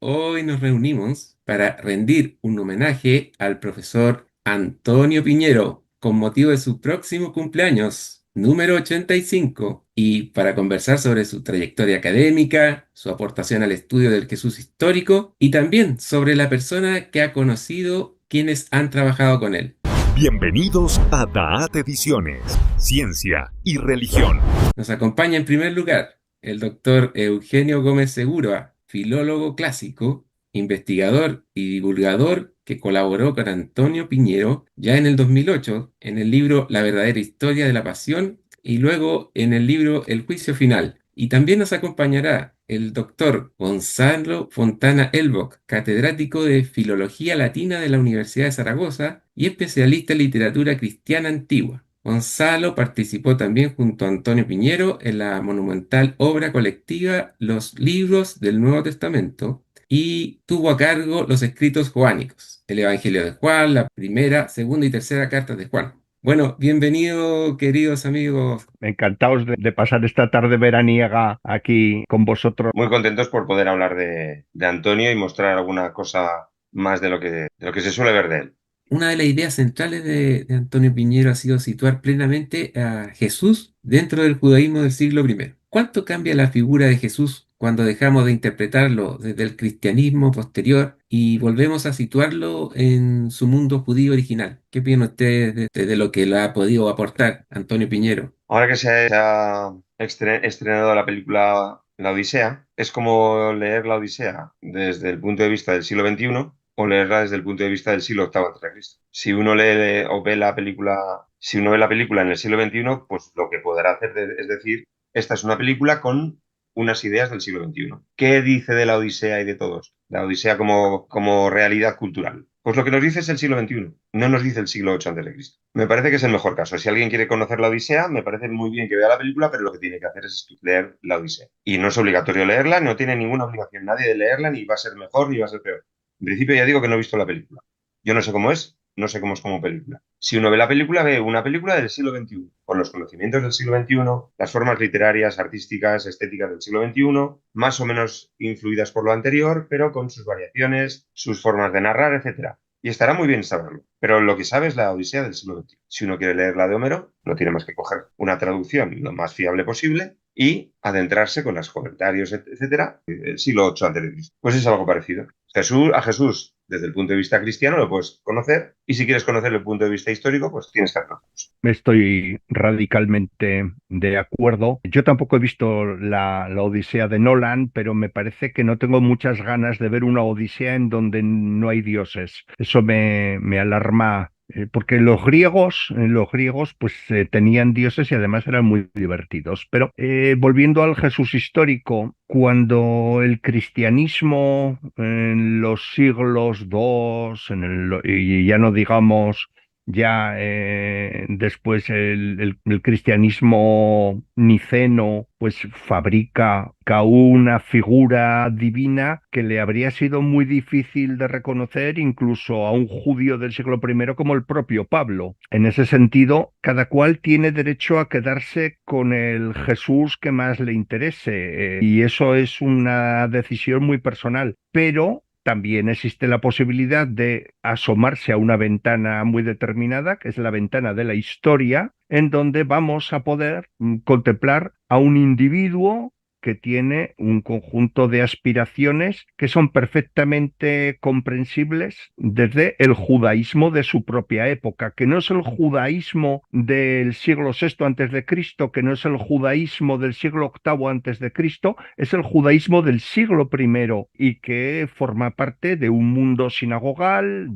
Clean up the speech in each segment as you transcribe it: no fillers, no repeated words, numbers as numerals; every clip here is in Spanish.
Hoy nos reunimos para rendir un homenaje al profesor Antonio Piñero con motivo de su próximo cumpleaños, número 85, y para conversar sobre su trayectoria académica, su aportación al estudio del Jesús histórico y también sobre la persona que ha conocido quienes han trabajado con él. Bienvenidos a Da'at Ediciones, Ciencia y Religión. Nos acompaña en primer lugar el doctor Eugenio Gómez Segura, filólogo clásico, investigador y divulgador que colaboró con Antonio Piñero ya en el 2008 en el libro La verdadera historia de la pasión y luego en el libro El juicio final. Y también nos acompañará el doctor Gonzalo Fontana Elboc, catedrático de Filología Latina de la Universidad de Zaragoza y especialista en literatura cristiana antigua. Gonzalo participó también junto a Antonio Piñero en la monumental obra colectiva Los Libros del Nuevo Testamento y tuvo a cargo los escritos joánicos, el Evangelio de Juan, la primera, segunda y tercera carta de Juan. Bueno, bienvenido, queridos amigos. Encantados de pasar esta tarde veraniega aquí con vosotros. Muy contentos por poder hablar de Antonio y mostrar alguna cosa más de lo que se suele ver de él. Una de las ideas centrales de Antonio Piñero ha sido situar plenamente a Jesús dentro del judaísmo del siglo I. ¿Cuánto cambia la figura de Jesús cuando dejamos de interpretarlo desde el cristianismo posterior y volvemos a situarlo en su mundo judío original? ¿Qué opinan ustedes de lo que le ha podido aportar Antonio Piñero? Ahora que se ha estrenado la película La Odisea, es como leer la Odisea desde el punto de vista del siglo XXI o leerla desde el punto de vista del siglo VIII antes de Cristo. Si uno lee o ve la película, si uno ve la película en el siglo XXI, pues lo que podrá hacer es decir, esta es una película con unas ideas del siglo XXI. ¿Qué dice de la Odisea y de todos? La Odisea como realidad cultural. Pues lo que nos dice es el siglo XXI, no nos dice el siglo VIII antes de Cristo. Me parece que es el mejor caso. Si alguien quiere conocer la Odisea, me parece muy bien que vea la película, pero lo que tiene que hacer es leer la Odisea. Y no es obligatorio leerla, no tiene ninguna obligación nadie de leerla, ni va a ser mejor, ni va a ser peor. En principio ya digo que no he visto la película. Yo no sé cómo es, no sé cómo es como película. Si uno ve la película, ve una película del siglo XXI, con los conocimientos del siglo XXI, las formas literarias, artísticas, estéticas del siglo XXI, más o menos influidas por lo anterior, pero con sus variaciones, sus formas de narrar, etcétera. Y estará muy bien saberlo. Pero lo que sabe es la Odisea del siglo XXI. Si uno quiere leer la de Homero, no tiene más que coger una traducción lo más fiable posible y adentrarse con los comentarios, etcétera, del siglo VIII antes de Cristo. Pues es algo parecido. A Jesús, desde el punto de vista cristiano, lo puedes conocer, y si quieres conocer el punto de vista histórico, pues tienes que hacerlo. Estoy radicalmente de acuerdo. Yo tampoco he visto la Odisea de Nolan, pero me parece que no tengo muchas ganas de ver una Odisea en donde no hay dioses. Eso me alarma. Porque los griegos pues tenían dioses y además eran muy divertidos. Pero volviendo al Jesús histórico, cuando el cristianismo en los siglos II, y ya no digamos ya después el cristianismo niceno pues fabrica una figura divina que le habría sido muy difícil de reconocer incluso a un judío del siglo I como el propio Pablo. En ese sentido, cada cual tiene derecho a quedarse con el Jesús que más le interese, y eso es una decisión muy personal, pero también existe la posibilidad de asomarse a una ventana muy determinada, que es la ventana de la historia, en donde vamos a poder contemplar a un individuo que tiene un conjunto de aspiraciones que son perfectamente comprensibles desde el judaísmo de su propia época, que no es el judaísmo del siglo VI antes de Cristo, que no es el judaísmo del siglo VIII antes de Cristo, es el judaísmo del siglo I y que forma parte de un mundo sinagogal,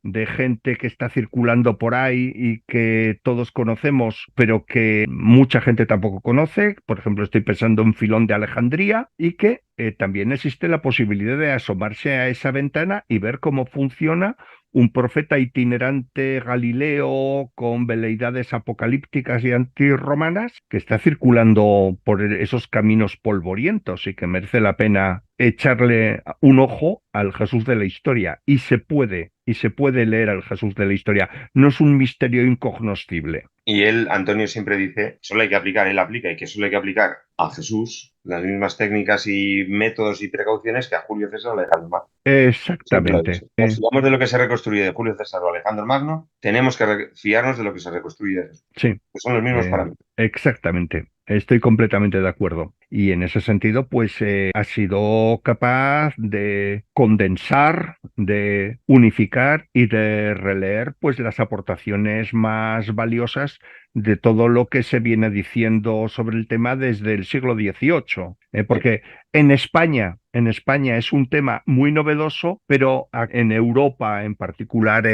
de gente que está circulando por ahí y que todos conocemos, pero que mucha gente tampoco conoce. Por ejemplo, estoy pensando en Filón de Alejandría, y que también existe la posibilidad de asomarse a esa ventana y ver cómo funciona un profeta itinerante galileo con veleidades apocalípticas y antirromanas que está circulando por esos caminos polvorientos y que merece la pena echarle un ojo al Jesús de la historia. Y se puede leer al Jesús de la historia. No es un misterio incognoscible. Y él, Antonio, siempre dice, solo hay que aplicar, él aplica, y que solo hay que aplicar a Jesús las mismas técnicas y métodos y precauciones que a Julio César o Alejandro Magno. Siempre lo he Exactamente. dicho. Nos fiamos de lo que se reconstruye de Julio César o Alejandro Magno, tenemos que fiarnos de lo que se reconstruye de Jesús, Sí, que son los mismos parámetros. exactamente. Estoy completamente de acuerdo. Y en ese sentido, pues ha sido capaz de condensar, de unificar y de releer, pues las aportaciones más valiosas de todo lo que se viene diciendo sobre el tema desde el siglo XVIII. Sí. Porque en España es un tema muy novedoso, pero en Europa, en particular,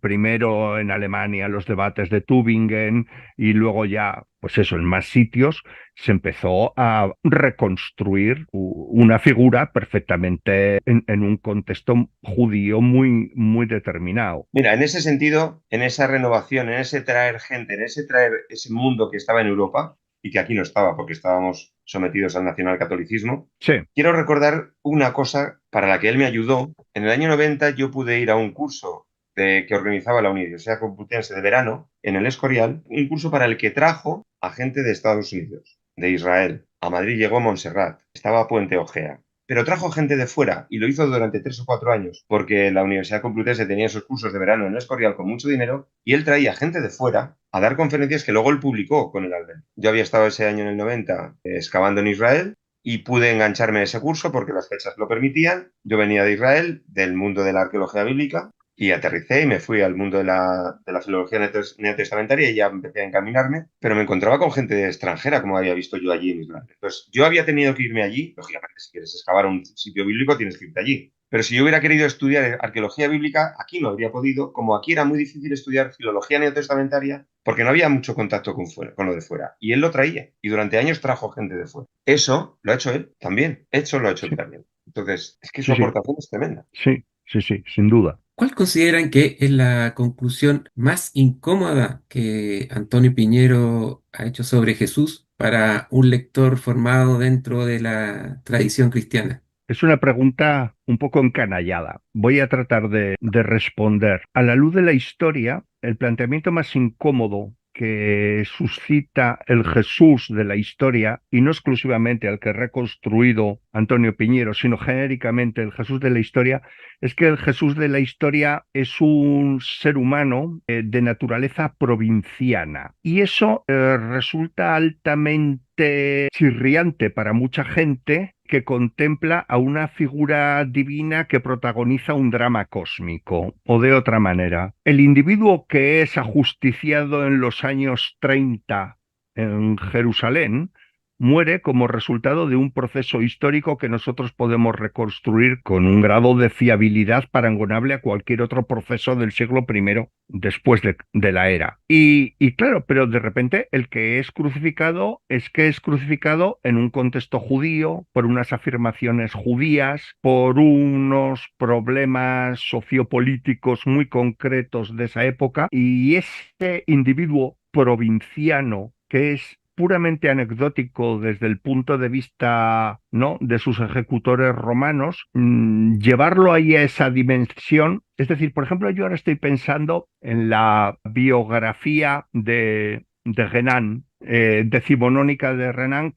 primero en Alemania, los debates de Tübingen y luego ya, pues eso, en más sitios, se empezó a reconstruir una figura perfectamente en un contexto judío muy, muy determinado. Mira, en ese sentido, en esa renovación, en ese traer gente, en ese traer ese mundo que estaba en Europa y que aquí no estaba porque estábamos sometidos al nacionalcatolicismo, Sí, quiero recordar una cosa para la que él me ayudó. En el año 90 yo pude ir a un curso que organizaba la Universidad Complutense de verano en el Escorial, un curso para el que trajo a gente de Estados Unidos, de Israel. A Madrid llegó Montserrat, estaba Puente Ojea. Pero trajo gente de fuera y lo hizo durante 3 o 4 años, porque la Universidad Complutense tenía esos cursos de verano en el Escorial con mucho dinero y él traía gente de fuera a dar conferencias que luego él publicó con el Albert. Yo había estado ese año en el 90 excavando en Israel y pude engancharme a ese curso porque las fechas lo permitían. Yo venía de Israel, del mundo de la arqueología bíblica, y aterricé y me fui al mundo de la filología neotestamentaria y ya empecé a encaminarme, pero me encontraba con gente extranjera, como había visto yo allí en Israel. Entonces, yo había tenido que irme allí. Lógicamente, si quieres excavar un sitio bíblico, tienes que irte allí. Pero si yo hubiera querido estudiar arqueología bíblica, aquí no habría podido, como aquí era muy difícil estudiar filología neotestamentaria, porque no había mucho contacto con lo de fuera. Y él lo traía, y durante años trajo gente de fuera. Eso lo ha hecho él también. Eso lo ha hecho él sí, también. Entonces, es que su sí, sí, aportación es tremenda. sí, sí, sí, sin duda. ¿Cuál consideran que es la conclusión más incómoda que Antonio Piñero ha hecho sobre Jesús para un lector formado dentro de la tradición cristiana? Es una pregunta un poco encanallada. Voy a tratar de responder. A la luz de la historia, el planteamiento más incómodo que suscita el Jesús de la historia, y no exclusivamente al que ha reconstruido Antonio Piñero, sino genéricamente el Jesús de la historia, es que el Jesús de la historia es un ser humano de naturaleza provinciana. Y eso resulta altamente chirriante para mucha gente que contempla a una figura divina que protagoniza un drama cósmico, o de otra manera. El individuo que es ajusticiado en los años 30 en Jerusalén muere como resultado de un proceso histórico que nosotros podemos reconstruir con un grado de fiabilidad parangonable a cualquier otro proceso del siglo I después de la era. Y claro, pero de repente el que es crucificado es que es crucificado en un contexto judío, por unas afirmaciones judías, por unos problemas sociopolíticos muy concretos de esa época, y ese individuo provinciano que es puramente anecdótico desde el punto de vista, ¿no?, de sus ejecutores romanos, llevarlo ahí a esa dimensión. Es decir, por ejemplo, yo ahora estoy pensando en la biografía de Renan, decimonónica de Renan,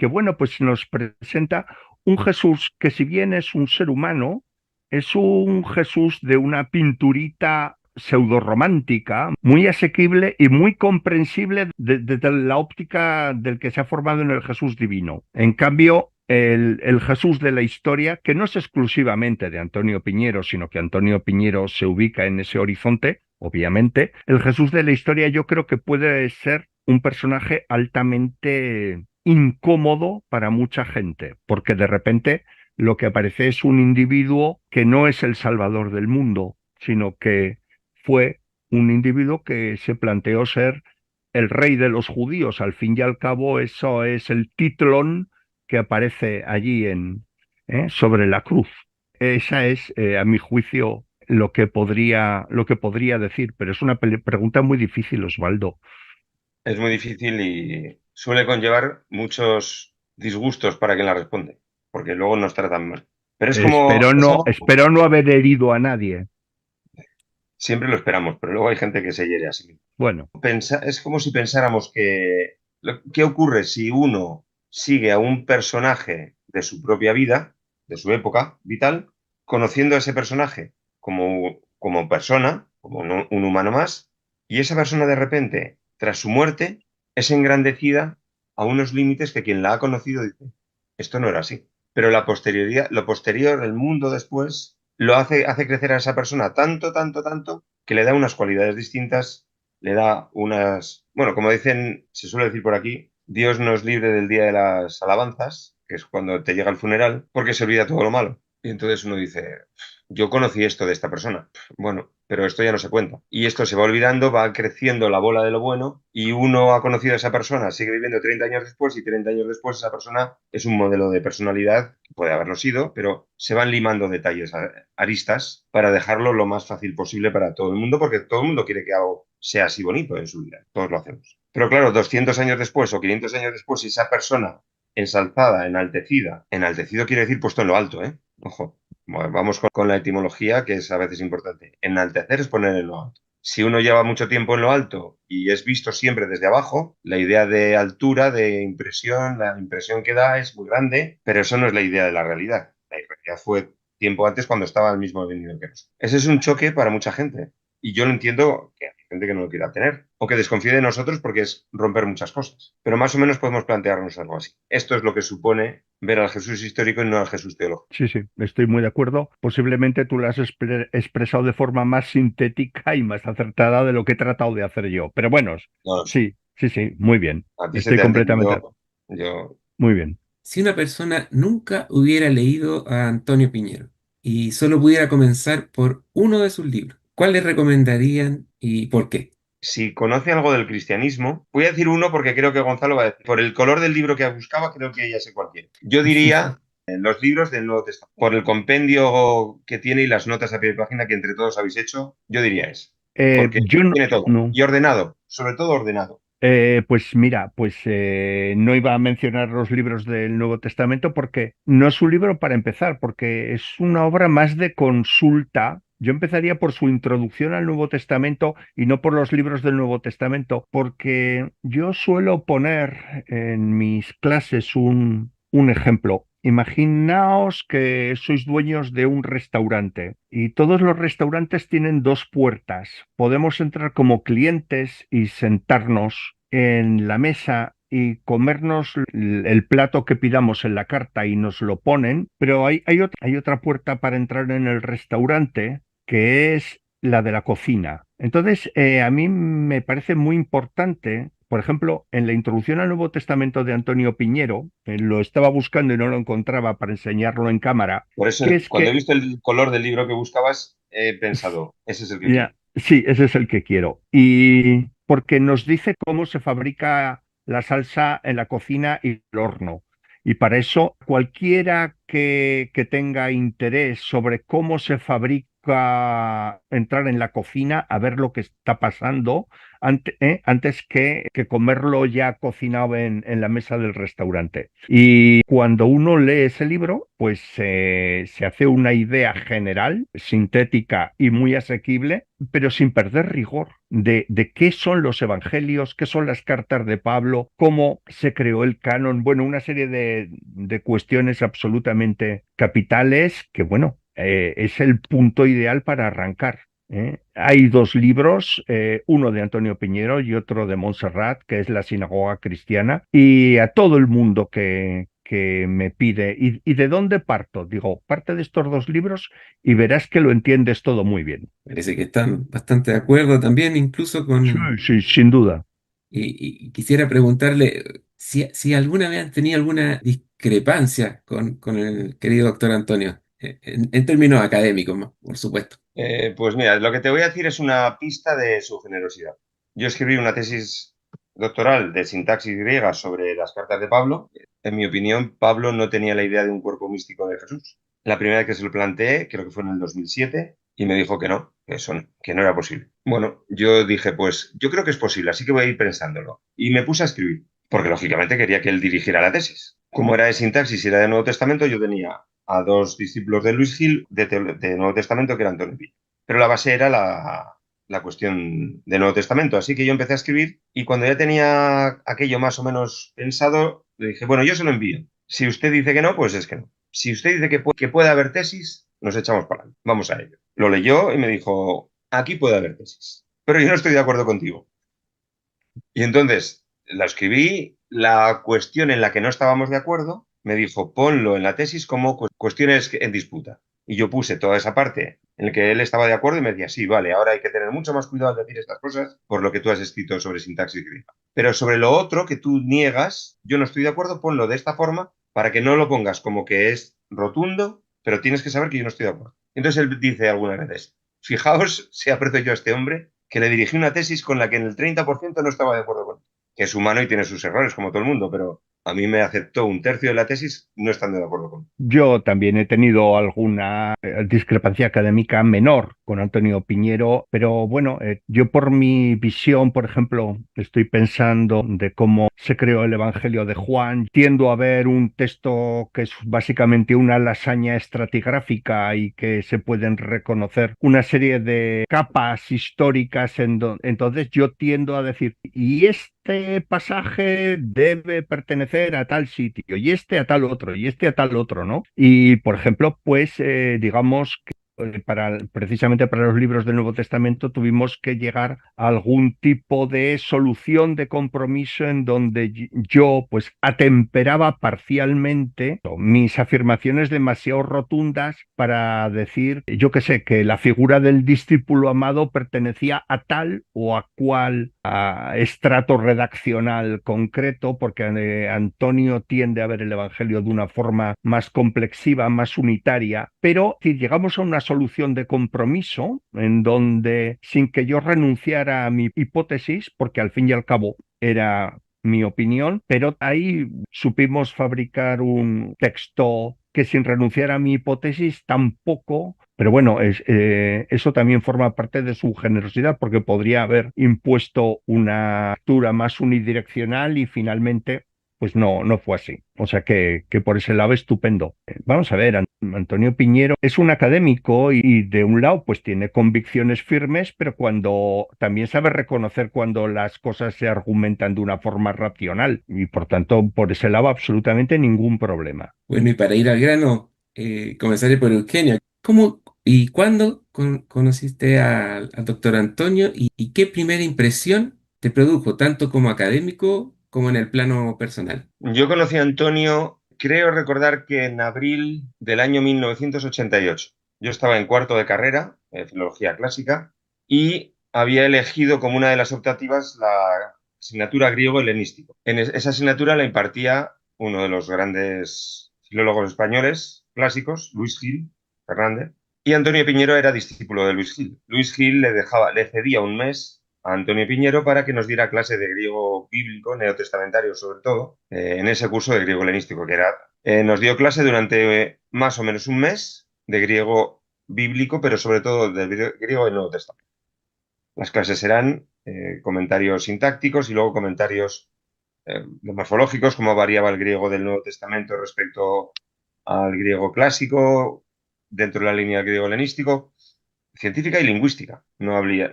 bueno, pues nos presenta un Jesús que, si bien es un ser humano, es un Jesús de una pinturita pseudorromántica, muy asequible y muy comprensible desde la óptica del que se ha formado en el Jesús divino. En cambio, el Jesús de la historia, que no es exclusivamente de Antonio Piñero, sino que Antonio Piñero se ubica en ese horizonte, obviamente, el Jesús de la historia yo creo que puede ser un personaje altamente incómodo para mucha gente, porque de repente lo que aparece es un individuo que no es el salvador del mundo, sino que fue un individuo que se planteó ser el rey de los judíos. Al fin y al cabo, eso es el titlón que aparece allí sobre la cruz. Esa es, a mi juicio, lo que podría decir, pero es una pregunta muy difícil, Osvaldo. Es muy difícil y suele conllevar muchos disgustos para quien la responde, porque luego nos tratan mal. Pero Espero no haber herido a nadie. siempre lo esperamos, pero luego hay gente que se hiere a sí mismo. Bueno, Es como si pensáramos ¿qué ocurre si uno sigue a un personaje de su propia vida, de su época vital, conociendo a ese personaje como persona, como un humano más, y esa persona de repente, tras su muerte, es engrandecida a unos límites que quien la ha conocido dice, esto no era así. Pero lo posterior, el mundo después, hace crecer a esa persona tanto, tanto, tanto, que le da unas cualidades distintas, le da unas, bueno, como dicen, se suele decir por aquí, Dios nos libre del día de las alabanzas, que es cuando te llega el funeral, porque se olvida todo lo malo. Y entonces uno dice, yo conocí esto de esta persona. Bueno, pero esto ya no se cuenta. Y esto se va olvidando, va creciendo la bola de lo bueno y uno ha conocido a esa persona, sigue viviendo 30 años después y 30 años después esa persona es un modelo de personalidad, puede haberlo sido, pero se van limando detalles, aristas, para dejarlo lo más fácil posible para todo el mundo, porque todo el mundo quiere que algo sea así bonito en su vida. Todos lo hacemos. Pero claro, 200 años después o 500 años después, esa persona ensalzada, enaltecida, enaltecido quiere decir puesto en lo alto, ¿eh? Ojo. Bueno, vamos con la etimología, que es a veces importante. Enaltecer es poner en lo alto. Si uno lleva mucho tiempo en lo alto y es visto siempre desde abajo, la idea de altura, de impresión, la impresión que da es muy grande, pero eso no es la idea de la realidad. La realidad fue tiempo antes cuando estaba al mismo nivel que nosotros. Ese es un choque para mucha gente. Y yo lo entiendo que hay gente que no lo quiera tener o que desconfíe de nosotros porque es romper muchas cosas. Pero más o menos podemos plantearnos algo así. Esto es lo que supone ver al Jesús histórico y no al Jesús teológico. Sí, sí, estoy muy de acuerdo. Posiblemente tú lo has expresado de forma más sintética y más acertada de lo que he tratado de hacer yo. Pero bueno, No lo sé. sí, sí, sí, muy bien. A ti se Estoy te ha completamente, entendido. Yo, muy bien. Si una persona nunca hubiera leído a Antonio Piñero y solo pudiera comenzar por uno de sus libros, ¿cuál le recomendarían y por qué? si conoce algo del cristianismo, voy a decir uno porque creo que Gonzalo va a decir, por el color del libro que buscaba, creo que ya sé cuál quiere. Yo diría los libros del Nuevo Testamento. Por el compendio que tiene y las notas a pie de página que entre todos habéis hecho, yo diría eso. Porque Yo no, tiene todo. no. Y ordenado, sobre todo ordenado. Pues mira, pues no iba a mencionar los libros del Nuevo Testamento porque no es un libro para empezar, porque es una obra más de consulta. Yo empezaría por su introducción al Nuevo Testamento y no por los libros del Nuevo Testamento, porque yo suelo poner en mis clases un ejemplo. Imaginaos que sois dueños de un restaurante y todos los restaurantes tienen dos puertas. Podemos entrar como clientes y sentarnos en la mesa y comernos el plato que pidamos en la carta y nos lo ponen, pero hay otra puerta para entrar en el restaurante que es la de la cocina. Entonces, a mí me parece muy importante, por ejemplo, en la introducción al Nuevo Testamento de Antonio Piñero, lo estaba buscando y no lo encontraba para enseñarlo en cámara, Por eso, que es cuando he que, visto el color del libro que buscabas, he pensado, ese es el que quiero. ya, sí, ese es el que quiero. Y porque nos dice cómo se fabrica la salsa en la cocina y el horno. Y para eso, cualquiera que tenga interés sobre cómo se fabrica, entrar en la cocina a ver lo que está pasando antes que comerlo ya cocinado en la mesa del restaurante. Y cuando uno lee ese libro, pues se hace una idea general, sintética y muy asequible, pero sin perder rigor de qué son los evangelios, qué son las cartas de Pablo, cómo se creó el canon, bueno, una serie de cuestiones absolutamente capitales que, bueno, es el punto ideal para arrancar. Hay dos libros, uno de Antonio Piñero y otro de Montserrat, que es La Sinagoga Cristiana, y a todo el mundo que me pide, ¿y de dónde parto? Digo, parte de estos dos libros y verás que lo entiendes todo muy bien. Parece que están bastante de acuerdo también, incluso Sí, con... sí, sin duda. Y quisiera preguntarle si alguna vez han tenido alguna discrepancia con el querido doctor Antonio, en términos académicos, por supuesto. Pues mira, lo que te voy a decir es una pista de su generosidad. Yo escribí una tesis doctoral de sintaxis griega sobre las cartas de Pablo. En mi opinión, Pablo no tenía la idea de un cuerpo místico de Jesús. La primera vez que se lo planteé, creo que fue en el 2007, y me dijo que no, que eso no, que no era posible. Bueno, yo dije, pues yo creo que es posible, así que voy a ir pensándolo. Y me puse a escribir, porque lógicamente quería que él dirigiera la tesis. Como era de sintaxis y era de Nuevo Testamento, yo tenía a dos discípulos de Luis Gil de Nuevo Testamento, que era Antonio Pi. Pero la base era la cuestión de Nuevo Testamento. Así que yo empecé a escribir y cuando ya tenía aquello más o menos pensado, Le dije, bueno, yo se lo envío. Si usted dice que no, pues es que no. Si usted dice que puede haber tesis, nos echamos para adelante. Vamos a ello. Lo leyó y me dijo, aquí puede haber tesis, pero yo no estoy de acuerdo contigo. Y entonces la escribí, la cuestión en la que no estábamos de acuerdo, me dijo, ponlo en la tesis como cuestiones en disputa. Y yo puse toda esa parte en la que él estaba de acuerdo y me decía, sí, vale, ahora hay que tener mucho más cuidado al decir estas cosas por lo que tú has escrito sobre sintaxis griega. Pero sobre lo otro que tú niegas, yo no estoy de acuerdo, ponlo de esta forma para que no lo pongas como que es rotundo, pero tienes que saber que yo no estoy de acuerdo. Entonces él dice algunas veces, fijaos si aprecio yo a este hombre que le dirigí una tesis con la que en el 30% no estaba de acuerdo con él. Que es humano y tiene sus errores, como todo el mundo, pero a mí me aceptó un tercio de la tesis no estando de acuerdo con él. Yo también he tenido alguna discrepancia académica menor con Antonio Piñero, pero bueno, yo por mi visión, por ejemplo, estoy pensando de cómo se creó el Evangelio de Juan, tiendo a ver un texto que es básicamente una lasaña estratigráfica y que se pueden reconocer una serie de capas históricas entonces yo tiendo a decir, y este pasaje debe pertenecer a tal sitio, y este a tal otro, y este a tal otro, ¿no? Y, por ejemplo, pues digamos que precisamente para los libros del Nuevo Testamento tuvimos que llegar a algún tipo de solución de compromiso en donde yo pues atemperaba parcialmente mis afirmaciones demasiado rotundas para decir, yo qué sé, que la figura del discípulo amado pertenecía a tal o a cual estrato redaccional concreto, porque Antonio tiende a ver el Evangelio de una forma más complexiva, más unitaria, pero si llegamos a una solución de compromiso en donde, sin que yo renunciara a mi hipótesis, porque al fin y al cabo era mi opinión, pero ahí supimos fabricar un texto que sin renunciar a mi hipótesis tampoco, pero bueno, eso también forma parte de su generosidad porque podría haber impuesto una lectura más unidireccional y finalmente pues no, no fue así. O sea que por ese lado estupendo. Vamos a ver, Antonio Piñero es un académico y de un lado pues tiene convicciones firmes, pero cuando también sabe reconocer cuando las cosas se argumentan de una forma racional y por tanto por ese lado absolutamente ningún problema. Bueno, y para ir al grano, comenzaré por Eugenio. ¿Cómo y cuándo conociste al doctor Antonio y qué primera impresión te produjo, tanto como académico como en el plano personal? Yo conocí a Antonio, creo recordar que en abril del año 1988. Yo estaba en cuarto de carrera, Filología Clásica, y había elegido como una de las optativas la asignatura griego-helenístico. Esa asignatura la impartía uno de los grandes filólogos españoles clásicos, Luis Gil Fernández, y Antonio Piñero era discípulo de Luis Gil. Luis Gil le cedía un mes a Antonio Piñero para que nos diera clase de griego bíblico, neotestamentario sobre todo, en ese curso de griego helenístico que era. Nos dio clase durante más o menos un mes de griego bíblico, pero sobre todo del griego del Nuevo Testamento. Las clases eran comentarios sintácticos y luego comentarios morfológicos, cómo variaba el griego del Nuevo Testamento respecto al griego clásico, dentro de la línea del griego helenístico, científica y lingüística. No había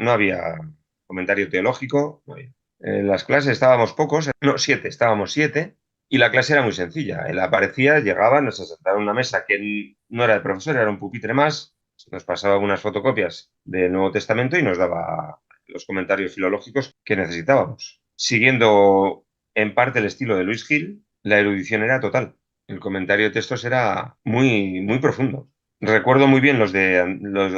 comentario teológico. No había. En las clases estábamos pocos, no, estábamos siete, y la clase era muy sencilla. Él aparecía, llegaba, nos sentaba en una mesa que no era de profesor, era un pupitre más, nos pasaba algunas fotocopias del Nuevo Testamento y nos daba los comentarios filológicos que necesitábamos. Siguiendo en parte el estilo de Luis Gil, la erudición era total. El comentario de textos era muy, muy profundo. Recuerdo muy bien los de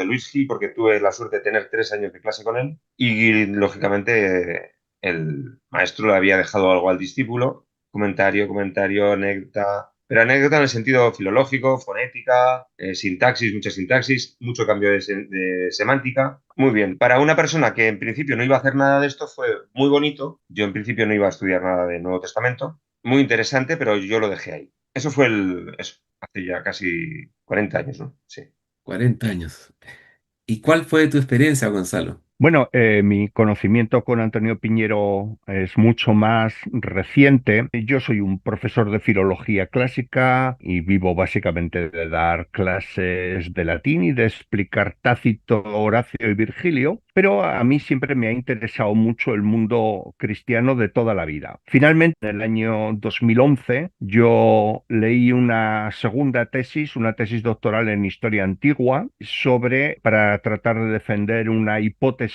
Luis Gil porque tuve la suerte de tener 3 años de clase con él y lógicamente el maestro le había dejado algo al discípulo, comentario, anécdota, pero anécdota en el sentido filológico, fonética, sintaxis, mucho cambio de semántica. Muy bien. Para una persona que en principio no iba a hacer nada de esto fue muy bonito. Yo en principio no iba a estudiar nada de Nuevo Testamento. Muy interesante, pero yo lo dejé ahí. Eso fue eso, hace ya casi 40 años, ¿no? Sí. 40 años. ¿Y cuál fue tu experiencia, Gonzalo? Bueno, mi conocimiento con Antonio Piñero es mucho más reciente. Yo soy un profesor de filología clásica y vivo básicamente de dar clases de latín y de explicar Tácito, Horacio y Virgilio, pero a mí siempre me ha interesado mucho el mundo cristiano de toda la vida. Finalmente, en el año 2011, yo leí una segunda tesis, una tesis doctoral en historia antigua, para tratar de defender una hipótesis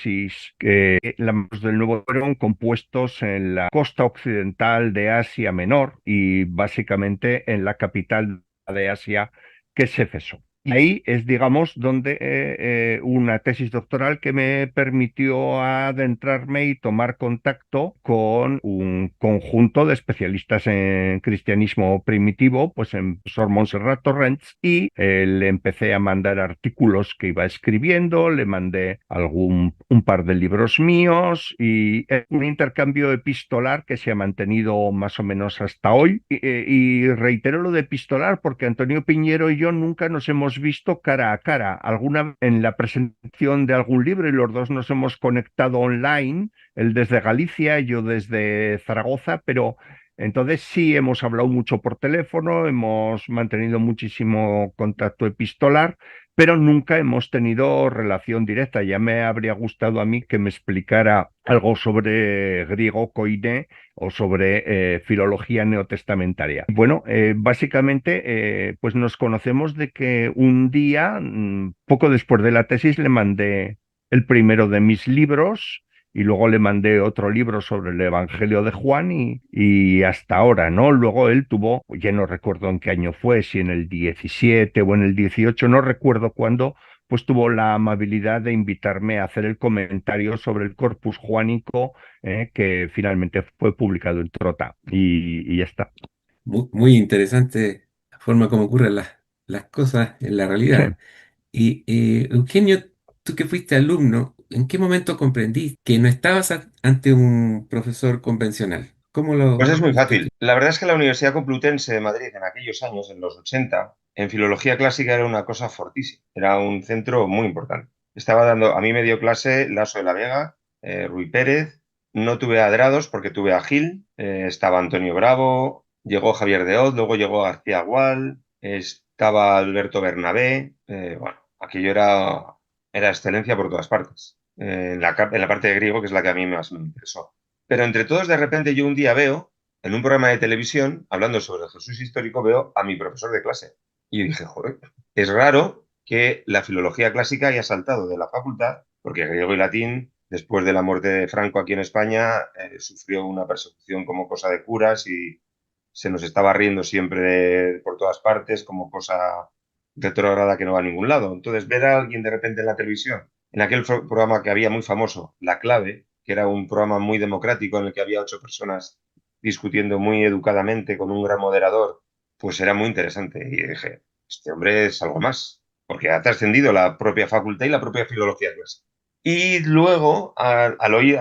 que los del Nuevo fueron compuestos en la costa occidental de Asia Menor y básicamente en la capital de Asia, que es Éfeso. Y ahí es, digamos, donde una tesis doctoral que me permitió adentrarme y tomar contacto con un conjunto de especialistas en cristianismo primitivo, pues en Sor Montserrat Torrents, y le empecé a mandar artículos que iba escribiendo, le mandé un par de libros míos y un intercambio epistolar que se ha mantenido más o menos hasta hoy. Y reitero lo de epistolar porque Antonio Piñero y yo nunca nos hemos visto cara a cara. Alguna vez en la presentación de algún libro y los dos nos hemos conectado online, él desde Galicia, yo desde Zaragoza, pero entonces sí hemos hablado mucho por teléfono, hemos mantenido muchísimo contacto epistolar, pero nunca hemos tenido relación directa. Ya me habría gustado a mí que me explicara algo sobre griego koiné o sobre filología neotestamentaria. Bueno, básicamente, pues nos conocemos de que un día, poco después de la tesis, le mandé el primero de mis libros y luego le mandé otro libro sobre el Evangelio de Juan y hasta ahora, ¿no? Luego él tuvo, ya no recuerdo en qué año fue, si en el 17 o en el 18, no recuerdo cuándo, pues tuvo la amabilidad de invitarme a hacer el comentario sobre el Corpus Juanico, que finalmente fue publicado en Trota y ya está. Muy interesante la forma como ocurren las cosas en la Sí. realidad. Y Eugenio, tú que fuiste alumno, ¿en qué momento comprendí que no estabas ante un profesor convencional? ¿Cómo Pues lo es muy viste fácil. tú? La verdad es que la Universidad Complutense de Madrid en aquellos años, en los 80, en filología clásica era una cosa fortísima. Era un centro muy importante. Estaba dando, a mí me dio clase Laso de la Vega, Ruy Pérez. No tuve a Drados porque tuve a Gil. Estaba Antonio Bravo, llegó Javier de Oz, luego llegó García Gual, estaba Alberto Bernabé. Bueno, aquello era excelencia por todas partes. En la parte de griego, que es la que a mí más me interesó. Pero entre todos, de repente, yo un día veo, en un programa de televisión, hablando sobre el Jesús histórico, veo a mi profesor de clase. Y dije, joder, es raro que la filología clásica haya saltado de la facultad, porque griego y latín, después de la muerte de Franco aquí en España, sufrió una persecución como cosa de curas y se nos estaba riendo siempre por todas partes como cosa retrógrada que no va a ningún lado. Entonces, ver a alguien de repente en la televisión, en aquel programa que había muy famoso, La Clave, que era un programa muy democrático en el que había 8 personas discutiendo muy educadamente con un gran moderador, pues era muy interesante. Y dije, este hombre es algo más, porque ha trascendido la propia facultad y la propia filología clásica. Y luego, al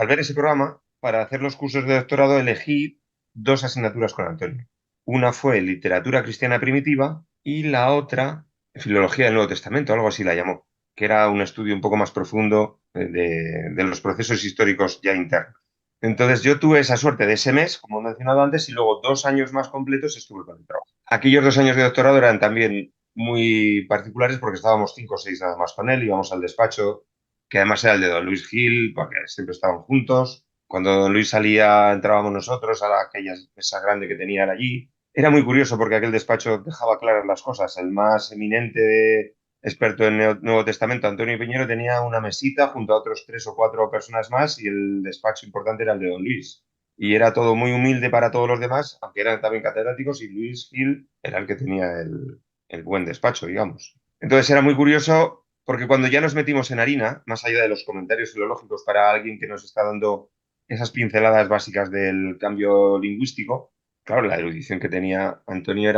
ver ese programa, para hacer los cursos de doctorado, elegí dos asignaturas con Antonio. Una fue literatura cristiana primitiva y la otra filología del Nuevo Testamento, algo así la llamó, que era un estudio un poco más profundo de los procesos históricos ya internos. Entonces yo tuve esa suerte de ese mes, como he mencionado antes, y luego 2 años más completos estuve con el trabajo. Aquellos 2 años de doctorado eran también muy particulares porque estábamos 5 o 6 nada más con él, íbamos al despacho, que además era el de don Luis Gil, porque siempre estaban juntos. Cuando don Luis salía, entrábamos nosotros a aquella mesa grande que tenían allí. Era muy curioso porque aquel despacho dejaba claras las cosas. El más eminente experto en Nuevo Testamento, Antonio Piñero, tenía una mesita junto a otros 3 o 4 personas más y el despacho importante era el de don Luis. Y era todo muy humilde para todos los demás, aunque eran también catedráticos, y Luis Gil era el que tenía el buen despacho, digamos. Entonces era muy curioso porque cuando ya nos metimos en harina, más allá de los comentarios filológicos para alguien que nos está dando esas pinceladas básicas del cambio lingüístico, claro, la erudición que tenía Antonio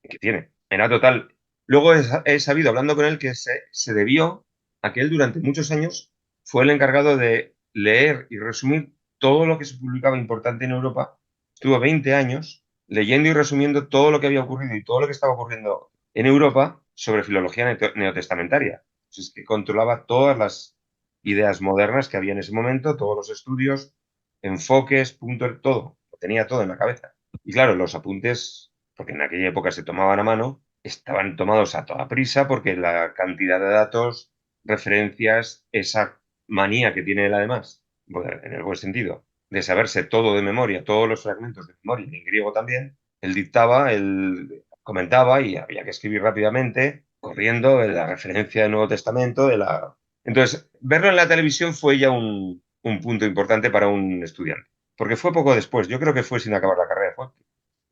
que tiene, era total. Luego he sabido, hablando con él, que se debió a que él durante muchos años fue el encargado de leer y resumir todo lo que se publicaba importante en Europa. Estuvo 20 años leyendo y resumiendo todo lo que había ocurrido y todo lo que estaba ocurriendo en Europa sobre filología neotestamentaria. Pues es que controlaba todas ideas modernas que había en ese momento, todos los estudios, enfoques, puntos, todo. Lo tenía todo en la cabeza. Y claro, los apuntes, porque en aquella época se tomaban a mano, estaban tomados a toda prisa porque la cantidad de datos, referencias, esa manía que tiene él además, bueno, en el buen sentido, de saberse todo de memoria, todos los fragmentos de memoria, y en griego también, él dictaba, él comentaba y había que escribir rápidamente, corriendo de la referencia del Nuevo Testamento, de la... Entonces, verlo en la televisión fue ya un punto importante para un estudiante, porque fue poco después, yo creo que fue sin acabar la carrera,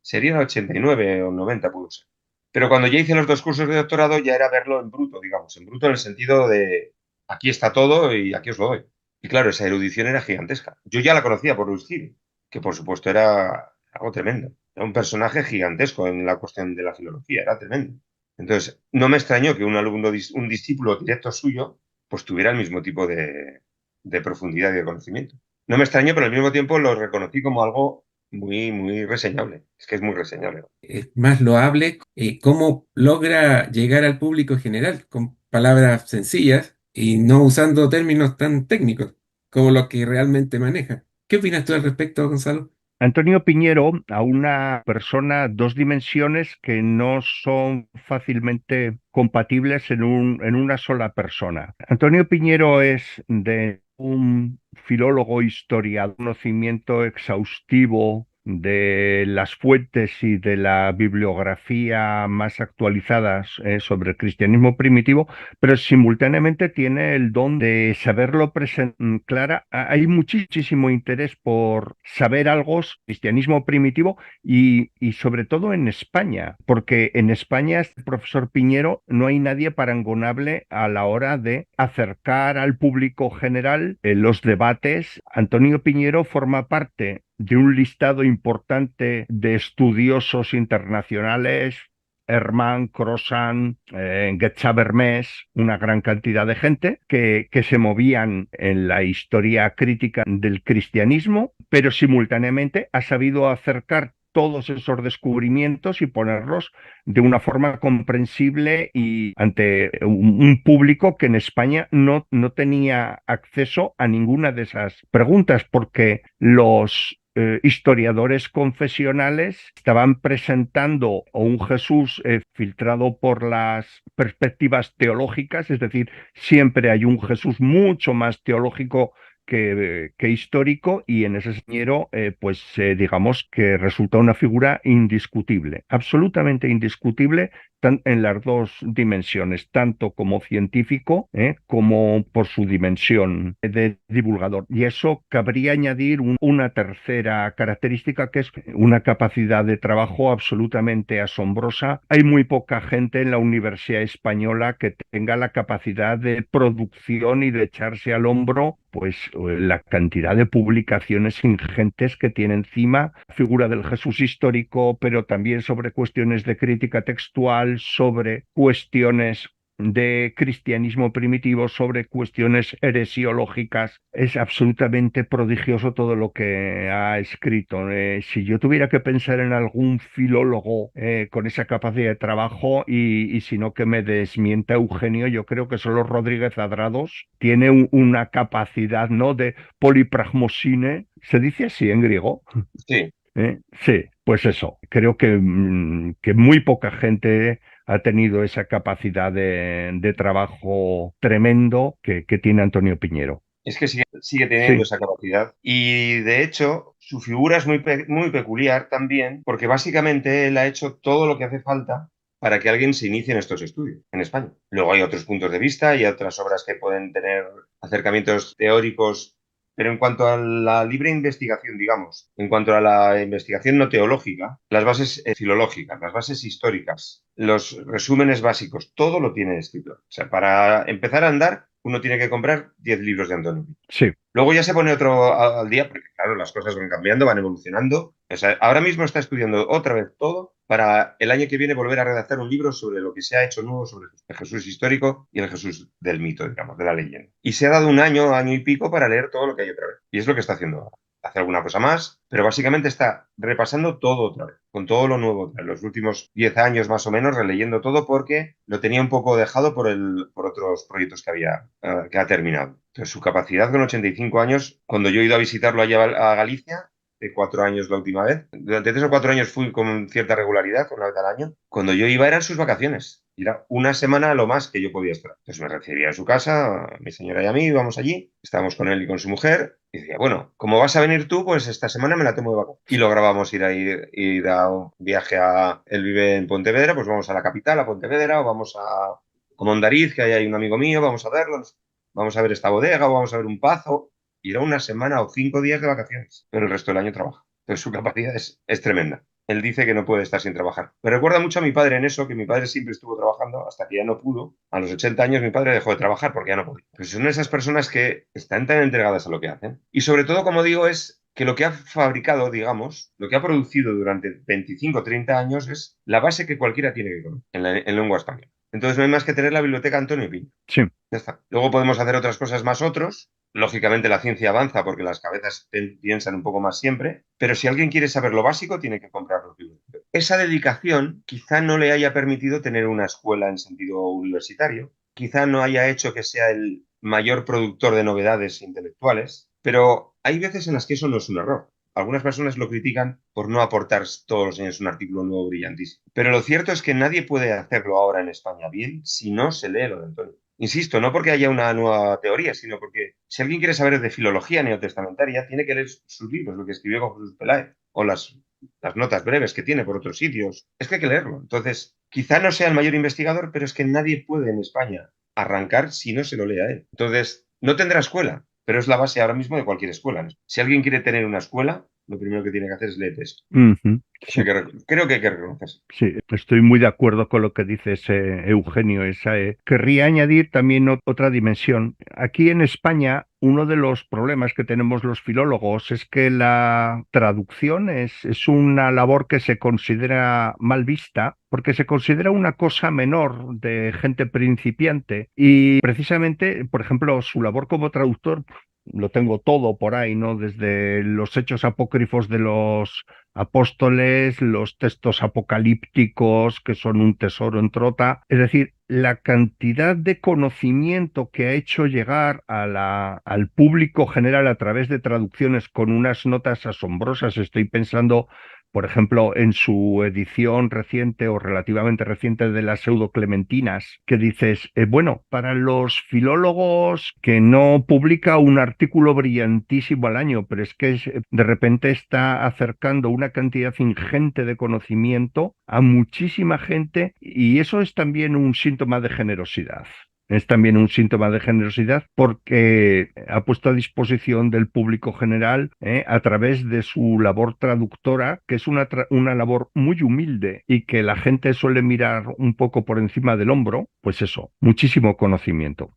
sería en 89 o 90 pudo ser. Pero cuando ya hice los 2 cursos de doctorado ya era verlo en bruto, digamos, en bruto en el sentido de aquí está todo y aquí os lo doy. Y claro, esa erudición era gigantesca. Yo ya la conocía por Luis Gil, que por supuesto era algo tremendo. Era un personaje gigantesco en la cuestión de la filología, era tremendo. Entonces, no me extrañó que un alumno, un discípulo directo suyo, pues tuviera el mismo tipo de profundidad y de conocimiento. No me extrañó, pero al mismo tiempo lo reconocí como algo muy, muy reseñable. Es que es muy reseñable. Es más loable cómo logra llegar al público general con palabras sencillas y no usando términos tan técnicos como los que realmente maneja. ¿Qué opinas tú al respecto, Gonzalo? Antonio Piñero, a una persona, dos dimensiones que no son fácilmente compatibles en una sola persona. Antonio Piñero es de un filólogo historiador, conocimiento exhaustivo de las fuentes y de la bibliografía más actualizadas sobre el cristianismo primitivo, pero simultáneamente tiene el don de saberlo presentar clara. Hay muchísimo interés por saber algo sobre cristianismo primitivo y sobre todo en España, porque en España, este profesor Piñero, no hay nadie parangonable a la hora de acercar al público general los debates. Antonio Piñero forma parte de un listado importante de estudiosos internacionales, Hermann, Crozan, Getza-Vermes, una gran cantidad de gente que se movían en la historia crítica del cristianismo, pero simultáneamente ha sabido acercar todos esos descubrimientos y ponerlos de una forma comprensible y ante un público que en España no tenía acceso a ninguna de esas preguntas, porque los historiadores confesionales estaban presentando un Jesús filtrado por las perspectivas teológicas, es decir, siempre hay un Jesús mucho más teológico que histórico, y en ese sentido, pues digamos que resulta una figura indiscutible, absolutamente indiscutible en las dos dimensiones, tanto como científico como por su dimensión de divulgador. Y eso cabría añadir una tercera característica, que es una capacidad de trabajo absolutamente asombrosa. Hay muy poca gente en la Universidad Española que tenga la capacidad de producción y de echarse al hombro pues la cantidad de publicaciones ingentes que tiene encima la figura del Jesús histórico, pero también sobre cuestiones de crítica textual, sobre cuestiones de cristianismo primitivo, sobre cuestiones heresiológicas. Es absolutamente prodigioso todo lo que ha escrito. Si yo tuviera que pensar en algún filólogo con esa capacidad de trabajo, y si no que me desmienta Eugenio, yo creo que solo Rodríguez Adrados tiene una capacidad, ¿no?, de polipragmosine. ¿Se dice así en griego? Sí, Sí, pues eso. Creo que muy poca gente ha tenido esa capacidad de trabajo tremendo que tiene Antonio Piñero. es que sigue teniendo Sí, esa capacidad. Y de hecho, su figura es muy peculiar también, porque básicamente él ha hecho todo lo que hace falta para que alguien se inicie en estos estudios en España. Luego hay otros puntos de vista y otras obras que pueden tener acercamientos teóricos, pero en cuanto a la libre investigación, digamos, en cuanto a la investigación no teológica, las bases filológicas, las bases históricas, los resúmenes básicos, todo lo tiene escrito. O sea, para empezar a andar, uno tiene que comprar 10 libros de Antonio. sí. Luego ya se pone otro al día, porque claro, las cosas van cambiando, van evolucionando. O sea, ahora mismo está estudiando otra vez todo para el año que viene volver a redactar un libro sobre lo que se ha hecho nuevo sobre el Jesús histórico y el Jesús del mito, digamos, de la leyenda. Y se ha dado un año, año y pico para leer todo lo que hay otra vez. Y es lo que está haciendo ahora. hace alguna cosa más, pero básicamente está repasando todo otra vez, con todo lo nuevo otra vez. Los últimos 10 años más o menos, releyendo todo porque lo tenía un poco dejado por otros proyectos que ha terminado. Entonces, su capacidad con 85 años, cuando yo he ido a visitarlo allá a Galicia, de 4 años la última vez. Durante 3 o 4 años fui con cierta regularidad, una vez al año. Cuando yo iba eran sus vacaciones. Y era una semana lo más que yo podía estar. Entonces me recibía en su casa, a mi señora y a mí, íbamos allí, estábamos con él y con su mujer, y decía, bueno, como vas a venir tú, pues esta semana me la tomo de vacaciones. Y logramos ir a un viaje él vive en Pontevedra, pues vamos a la capital, a Pontevedra, o vamos a Mondariz, que ahí hay un amigo mío, vamos a verlo, vamos a ver esta bodega, o vamos a ver un pazo. Y era una semana o 5 días de vacaciones, pero el resto del año trabaja. Entonces su capacidad es tremenda. Él dice que no puede estar sin trabajar. Me recuerda mucho a mi padre en eso, que mi padre siempre estuvo trabajando hasta que ya no pudo. A los 80 años mi padre dejó de trabajar porque ya no podía. Pues son esas personas que están tan entregadas a lo que hacen. Y sobre todo, como digo, es que lo que ha fabricado, digamos, lo que ha producido durante 25 o 30 años es la base que cualquiera tiene que conocer en lengua española. Entonces no hay más que tener la biblioteca Antonio Piña. Sí. Ya está. Luego podemos hacer otras cosas más otros. Lógicamente la ciencia avanza porque las cabezas piensan un poco más siempre, pero si alguien quiere saber lo básico, tiene que comprar los libros. Esa dedicación quizá no le haya permitido tener una escuela en sentido universitario, quizá no haya hecho que sea el mayor productor de novedades intelectuales, pero hay veces en las que eso no es un error. Algunas personas lo critican por no aportar todos los años un artículo nuevo brillantísimo. Pero lo cierto es que nadie puede hacerlo ahora en España bien si no se lee lo de Antonio. Insisto, no porque haya una nueva teoría, sino porque si alguien quiere saber de filología neotestamentaria, tiene que leer sus libros, lo que escribió con Jesús Peláez, o las notas breves que tiene por otros sitios. Es que hay que leerlo. Entonces, quizá no sea el mayor investigador, pero es que nadie puede en España arrancar si no se lo lee a él. Entonces, no tendrá escuela, pero es la base ahora mismo de cualquier escuela, ¿no? Si alguien quiere tener una escuela, lo primero que tiene que hacer es leer esto. Ujú. Sí. Creo que hay que reconocerse. Sí, estoy muy de acuerdo con lo que dices, Eugenio. Querría añadir también otra dimensión. Aquí en España, uno de los problemas que tenemos los filólogos es que la traducción es una labor que se considera mal vista porque se considera una cosa menor de gente principiante y precisamente, por ejemplo, su labor como traductor lo tengo todo por ahí, ¿no? Desde los hechos apócrifos de los apóstoles, los textos apocalípticos, que son un tesoro en trota. Es decir, la cantidad de conocimiento que ha hecho llegar al público general a través de traducciones con unas notas asombrosas. Estoy pensando, por ejemplo, en su edición reciente o relativamente reciente de las pseudoclementinas, que dices, bueno, para los filólogos que no publica un artículo brillantísimo al año, pero es que de repente está acercando una cantidad ingente de conocimiento a muchísima gente y eso es también un síntoma de generosidad. Es también un síntoma de generosidad porque ha puesto a disposición del público general a través de su labor traductora, que es una labor muy humilde y que la gente suele mirar un poco por encima del hombro, pues eso, muchísimo conocimiento.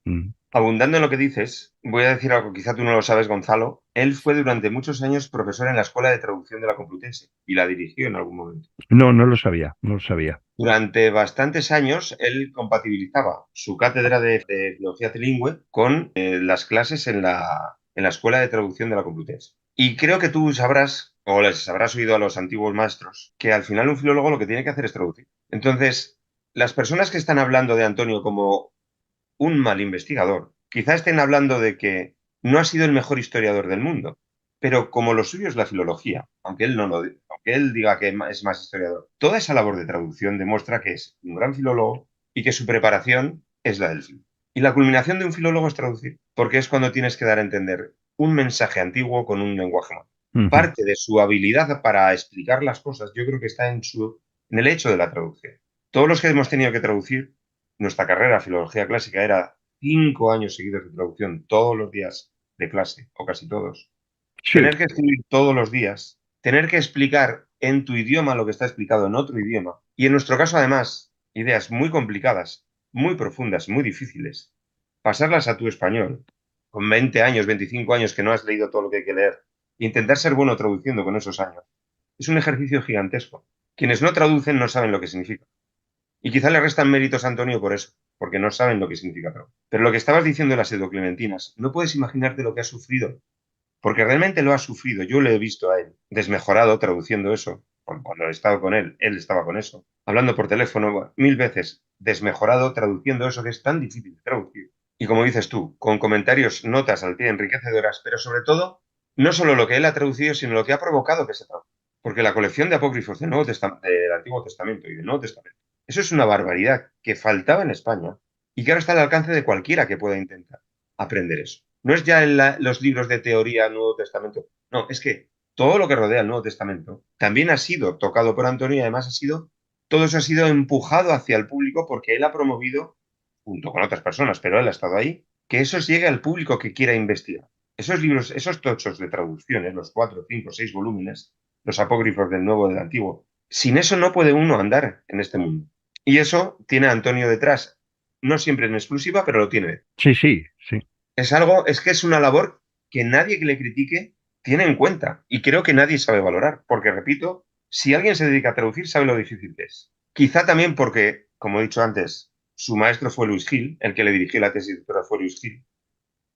Abundando en lo que dices, voy a decir algo que quizá tú no lo sabes, Gonzalo. Él fue durante muchos años profesor en la Escuela de Traducción de la Complutense y la dirigió en algún momento. No, no lo sabía, no lo sabía. Durante bastantes años, él compatibilizaba su cátedra de filología trilingüe con las clases en la Escuela de Traducción de la Complutense. Y creo que tú sabrás, o les habrás oído a los antiguos maestros, que al final un filólogo lo que tiene que hacer es traducir. Entonces, las personas que están hablando de Antonio como un mal investigador, quizá estén hablando de que no ha sido el mejor historiador del mundo, pero como lo suyo es la filología, aunque él no lo diga, aunque él diga que es más historiador, toda esa labor de traducción demuestra que es un gran filólogo y que su preparación es la del film. Y la culminación de un filólogo es traducir, porque es cuando tienes que dar a entender un mensaje antiguo con un lenguaje moderno. Parte de su habilidad para explicar las cosas, yo creo que está en el hecho de la traducción. Todos los que hemos tenido que traducir, nuestra carrera, filología clásica, era 5 años seguidos de traducción, todos los días de clase, o casi todos. Sí. Tener que escribir todos los días, tener que explicar en tu idioma lo que está explicado en otro idioma, y en nuestro caso, además, ideas muy complicadas, muy profundas, muy difíciles, pasarlas a tu español, con 20 años, 25 años que no has leído todo lo que hay que leer, e intentar ser bueno traduciendo con esos años, es un ejercicio gigantesco. Quienes no traducen no saben lo que significa. Y quizá le restan méritos a Antonio por eso, porque no saben lo que significa traducir. Pero lo que estabas diciendo de las pseudoclementinas, no puedes imaginarte lo que ha sufrido porque realmente lo ha sufrido. Yo lo he visto a él desmejorado traduciendo eso, cuando he estado con él estaba con eso, hablando por teléfono bueno, 1000 veces, desmejorado traduciendo eso que es tan difícil de traducir. Y como dices tú, con comentarios, notas al pie enriquecedoras, pero sobre todo, no solo lo que él ha traducido, sino lo que ha provocado que se traduzca. Porque la colección de apócrifos del Antiguo Testamento y del Nuevo Testamento, eso es una barbaridad que faltaba en España y que ahora está al alcance de cualquiera que pueda intentar aprender eso. No es ya en los libros de teoría Nuevo Testamento, no, es que todo lo que rodea el Nuevo Testamento también ha sido tocado por Antonio y además todo eso ha sido empujado hacia el público porque él ha promovido, junto con otras personas, pero él ha estado ahí, que eso llegue al público que quiera investigar. Esos libros, esos tochos de traducciones, los 4, 5, 6 volúmenes, los apócrifos del Nuevo y del Antiguo, sin eso no puede uno andar en este mundo. Y eso tiene a Antonio detrás, no siempre en exclusiva, pero lo tiene. Sí, sí, sí. Es que es una labor que nadie que le critique tiene en cuenta y creo que nadie sabe valorar, porque repito, si alguien se dedica a traducir sabe lo difícil que es. Quizá también porque, como he dicho antes, su maestro fue Luis Gil, el que le dirigió la tesis doctoral fue Luis Gil,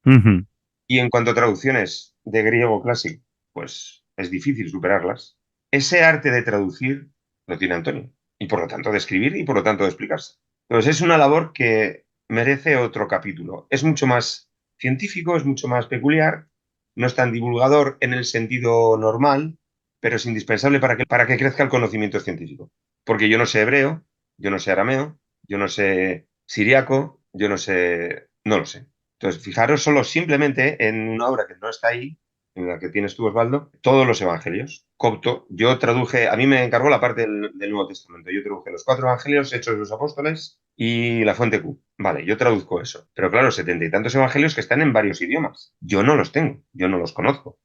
Ujú. y en cuanto a traducciones de griego clásico, pues es difícil superarlas. Ese arte de traducir lo tiene Antonio, y por lo tanto de escribir y por lo tanto de explicarse. Entonces es una labor que merece otro capítulo. Es mucho más científico, es mucho más peculiar, no es tan divulgador en el sentido normal, pero es indispensable para que crezca el conocimiento científico. Porque yo no sé hebreo, yo no sé arameo, yo no sé siriaco, yo no sé, no lo sé. Entonces, fijaros solo simplemente en una obra que no está ahí, en la que tienes tú, Osvaldo, todos los evangelios. Copto, yo traduje, a mí me encargó la parte del Nuevo Testamento. Yo traduje los 4 evangelios, Hechos de los Apóstoles y la Fuente Q. Vale, yo traduzco eso. Pero claro, 70 y tantos evangelios que están en varios idiomas. Yo no los tengo, yo no los conozco.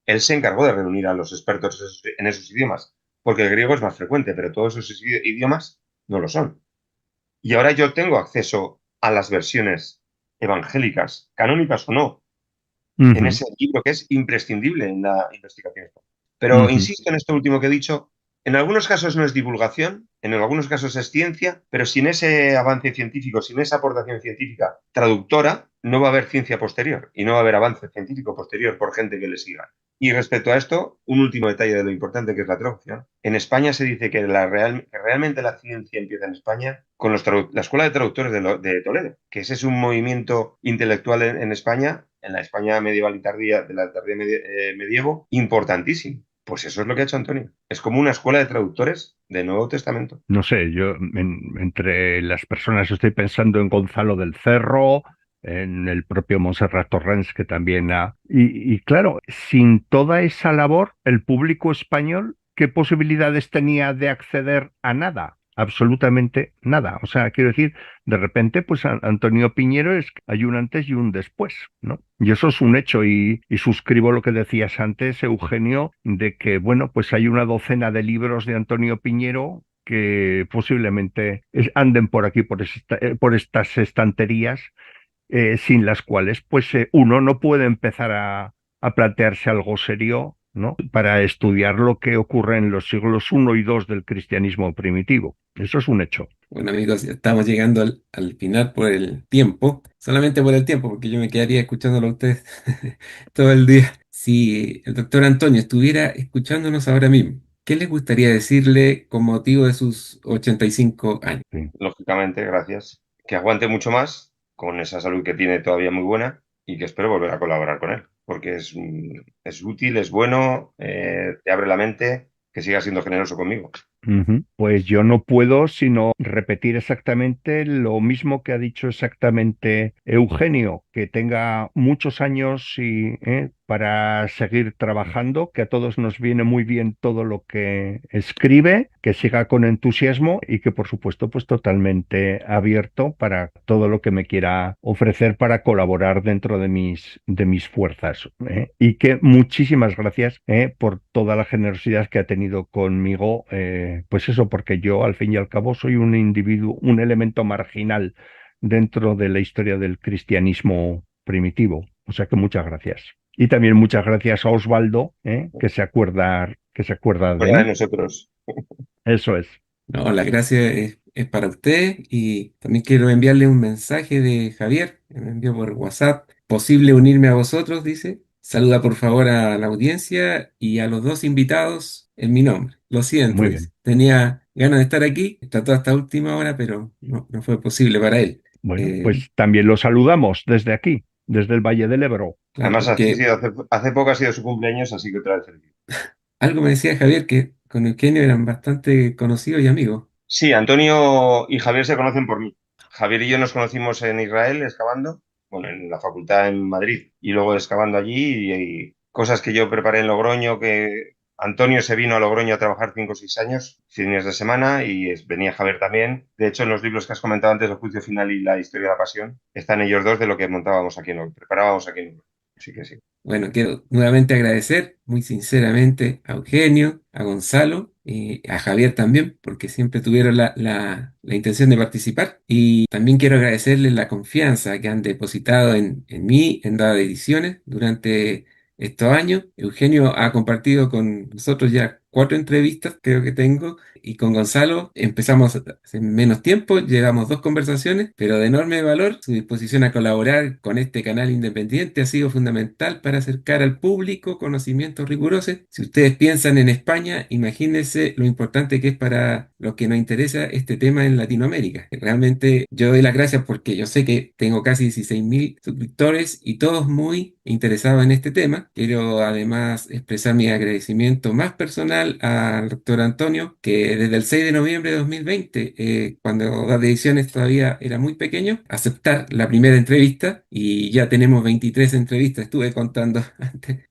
Él se encargó de reunir a los expertos en esos idiomas, porque el griego es más frecuente, pero todos esos idiomas no lo son. Y ahora yo tengo acceso a las versiones evangélicas, canónicas o no, en Ujú, ese libro que es imprescindible en la investigación. Pero ujú. insisto en esto último que he dicho, en algunos casos no es divulgación, en algunos casos es ciencia, pero sin ese avance científico, sin esa aportación científica traductora, no va a haber ciencia posterior y no va a haber avance científico posterior por gente que le siga. Y respecto a esto, un último detalle de lo importante que es la traducción. En España se dice que, que realmente la ciencia empieza en España con la Escuela de Traductores de Toledo, que ese es un movimiento intelectual en España, en la España medieval y tardía, de la tardía medievo, importantísimo. Pues eso es lo que ha hecho Antonio. Es como una escuela de traductores de Nuevo Testamento. No sé, yo entre las personas estoy pensando en Gonzalo del Cerro, en el propio Montserrat Torrens, que también ha... Y claro, sin toda esa labor, el público español, ¿qué posibilidades tenía de acceder a nada? Absolutamente nada. O sea, quiero decir, de repente, pues Antonio Piñero es, hay un antes y un después, ¿no? Y eso es un hecho y suscribo lo que decías antes, Eugenio, de que, bueno, pues hay una docena de libros de Antonio Piñero que posiblemente anden por aquí, por estas estanterías, sin las cuales pues uno no puede empezar a plantearse algo serio, ¿no? Para estudiar lo que ocurre en los siglos I y II del cristianismo primitivo. Eso es un hecho. Bueno, amigos, ya estamos llegando al final por el tiempo, solamente por el tiempo, porque yo me quedaría escuchándolo a ustedes todo el día. Si el doctor Antonio estuviera escuchándonos ahora mismo, ¿qué le gustaría decirle con motivo de sus 85 años? Sí. Lógicamente, gracias. Que aguante mucho más con esa salud que tiene todavía muy buena y que espero volver a colaborar con él, porque es útil, es bueno, te abre la mente, que siga siendo generoso conmigo. Ujú. Pues yo no puedo sino repetir exactamente lo mismo que ha dicho exactamente Eugenio, que tenga muchos años para seguir trabajando, que a todos nos viene muy bien todo lo que escribe, que siga con entusiasmo y que por supuesto pues totalmente abierto para todo lo que me quiera ofrecer para colaborar dentro de mis fuerzas. Y que muchísimas gracias por toda la generosidad que ha tenido conmigo, pues eso, porque yo al fin y al cabo soy un individuo, un elemento marginal dentro de la historia del cristianismo primitivo. O sea que muchas gracias. Y también muchas gracias a Osvaldo, que se acuerda de Fuera de mí. nosotros. Eso es. No, la gracia es para usted y también quiero enviarle un mensaje de Javier, que me envió por WhatsApp. Posible unirme a vosotros, dice. Saluda por favor a la audiencia y a los dos invitados en mi nombre. Lo siento, Muy dice. bien. Tenía ganas de estar aquí, trató hasta última hora, pero no fue posible para él. Bueno, Eh, pues también lo saludamos desde aquí, desde el Valle del Ebro. claro, Además, porque hace poco ha sido su cumpleaños, así que otra vez feliz. algo me decía Javier que con Eugenio eran bastante conocidos y amigos. Sí, Antonio y Javier se conocen por mí. Javier y yo nos conocimos en Israel excavando, bueno, en la facultad en Madrid, y luego excavando allí y cosas que yo preparé en Logroño, que Antonio se vino a Logroño a trabajar 5 o 6 años, fines de semana, y venía Javier también. De hecho, en los libros que has comentado antes, El juicio final y La historia de la pasión, están ellos dos de lo que montábamos aquí en Logroño, preparábamos aquí en Logroño. Así que sí. Bueno, quiero nuevamente agradecer muy sinceramente a Eugenio, a Gonzalo y a Javier también, porque siempre tuvieron la intención de participar. Y también quiero agradecerles la confianza que han depositado en mí, en Dada Ediciones, durante estos años. Eugenio ha compartido con nosotros ya 4 entrevistas, creo que tengo, y con Gonzalo empezamos hace menos tiempo, llevamos 2 conversaciones, pero de enorme valor. Su disposición a colaborar con este canal independiente ha sido fundamental para acercar al público conocimientos rigurosos. Si ustedes piensan en España, imagínense lo importante que es para los que nos interesa este tema en Latinoamérica. Realmente yo doy las gracias porque yo sé que tengo casi 16.000 suscriptores y todos muy interesados en este tema. Quiero además expresar mi agradecimiento más personal al doctor Antonio, que desde el 6 de noviembre de 2020, cuando Data Ediciones todavía era muy pequeño, aceptar la primera entrevista y ya tenemos 23 entrevistas, estuve contando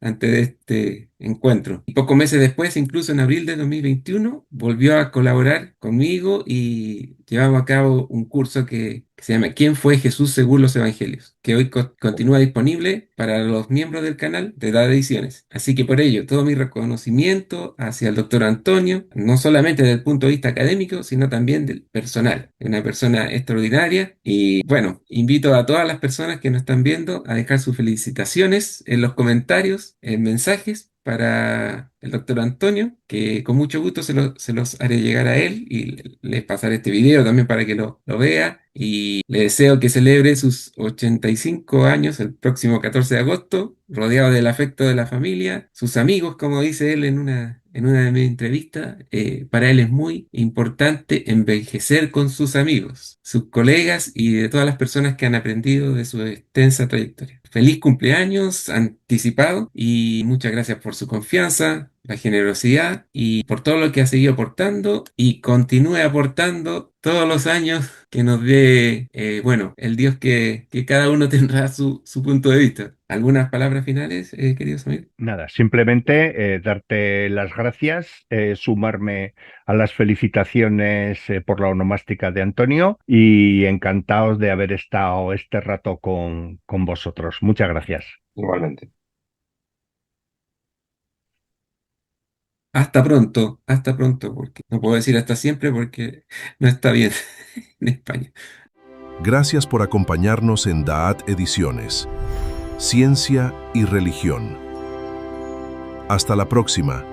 antes de este encuentro. Y pocos meses después, incluso en abril de 2021, volvió a colaborar conmigo y llevamos a cabo un curso que se llama ¿Quién fue Jesús según los Evangelios?, que hoy continúa disponible para los miembros del canal de Dada Ediciones. Así que por ello, todo mi reconocimiento hacia el doctor Antonio, no solamente desde el punto de vista académico, sino también del personal. Es una persona extraordinaria y bueno, invito a todas las personas que nos están viendo a dejar sus felicitaciones en los comentarios, en mensajes para el doctor Antonio, que con mucho gusto se los haré llegar a él y les pasaré este video también para que lo vea. Y le deseo que celebre sus 85 años el próximo 14 de agosto, rodeado del afecto de la familia, sus amigos, como dice él en una de mis entrevistas. Para él es muy importante envejecer con sus amigos, sus colegas y de todas las personas que han aprendido de su extensa trayectoria. Feliz cumpleaños anticipado y muchas gracias por su confianza, la generosidad y por todo lo que ha seguido aportando y continúe aportando todos los años que nos dé, bueno, el Dios que cada uno tendrá su punto de vista. ¿Algunas palabras finales, queridos amigos? Nada, simplemente darte las gracias, sumarme a las felicitaciones por la onomástica de Antonio y encantados de haber estado este rato con vosotros. Muchas gracias. Igualmente. Hasta pronto, porque no puedo decir hasta siempre porque no está bien en España. Gracias por acompañarnos en Daat Ediciones. Ciencia y religión. Hasta la próxima.